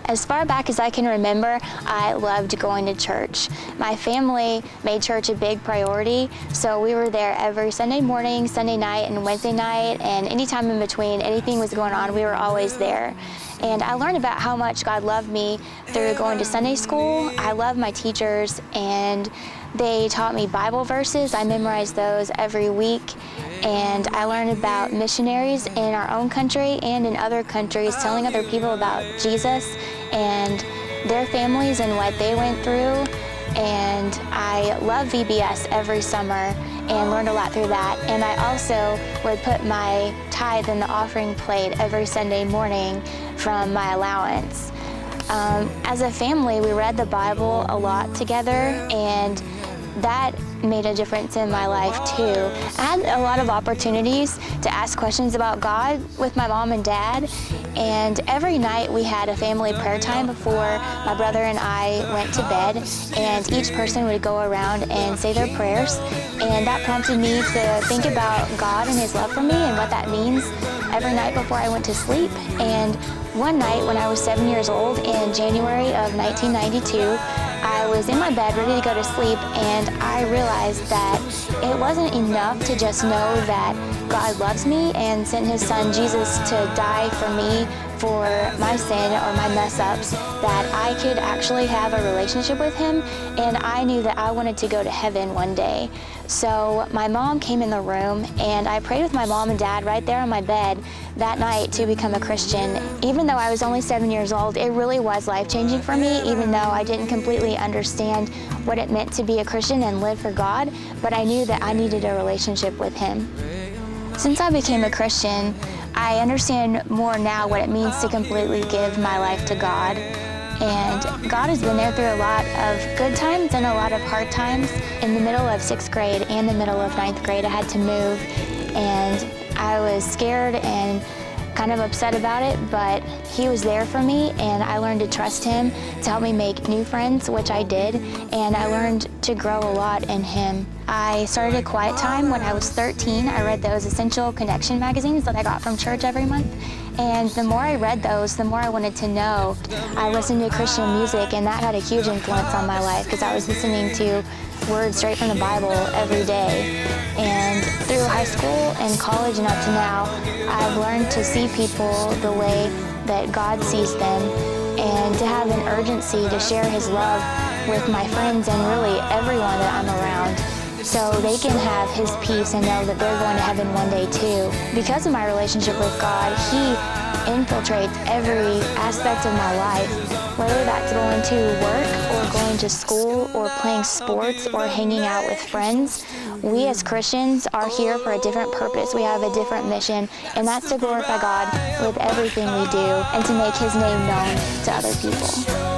As far back as I can remember, I loved going to church. My family made church a big priority, so we were there every Sunday morning, Sunday night, and Wednesday night, and anytime in between, anything was going on, we were always there. And I learned about how much God loved me through going to Sunday school. I love my teachers, and they taught me Bible verses. I memorized those every week. And I learned about missionaries in our own country and in other countries, telling other people about Jesus and their families and what they went through. And I love VBS every summer and learned a lot through that. And I also would put my tithe in the offering plate every Sunday morning from my allowance. As a family, we read the Bible a lot together, and that made a difference in my life too. I had a lot of opportunities to ask questions about God with my mom and dad, and every night we had a family prayer time before my brother and I went to bed, and each person would go around and say their prayers, and that prompted me to think about God and His love for me and what that means every night before I went to sleep. And one night when I was 7 years old in January of 1992, I was in my bed ready to go to sleep, and I realized that it wasn't enough to just know that God loves me and sent His Son Jesus to die for me for my sin or my mess-ups, that I could actually have a relationship with Him, and I knew that I wanted to go to heaven one day. So my mom came in the room, and I prayed with my mom and dad right there on my bed that night to become a Christian. Even though I was only 7 years old, it really was life-changing for me, even though I didn't completely understand what it meant to be a Christian and live for God, but I knew that I needed a relationship with Him. Since I became a Christian, I understand more now what it means to completely give my life to God. And God has been there through a lot of good times and a lot of hard times. In the middle of 6th grade and the middle of 9th grade, I had to move, and I was scared and kind of upset about it, but He was there for me, and I learned to trust Him to help me make new friends, which I did, and I learned to grow a lot in Him. I started a quiet time when I was 13. I read those Essential Connection magazines that I got from church every month, and the more I read those, the more I wanted to know. I listened to Christian music, and that had a huge influence on my life because I was listening to words straight from the Bible every day. And through high school and college and up to now, I've learned to see people the way that God sees them, and to have an urgency to share His love with my friends and really everyone that I'm around, so they can have His peace and know that they're going to heaven one day too. Because of my relationship with God, He infiltrates every aspect of my life, whether that's going to work or going to school or playing sports or hanging out with friends. We as Christians are here for a different purpose. We have a different mission, and that's to glorify God with everything we do and to make His name known to other people.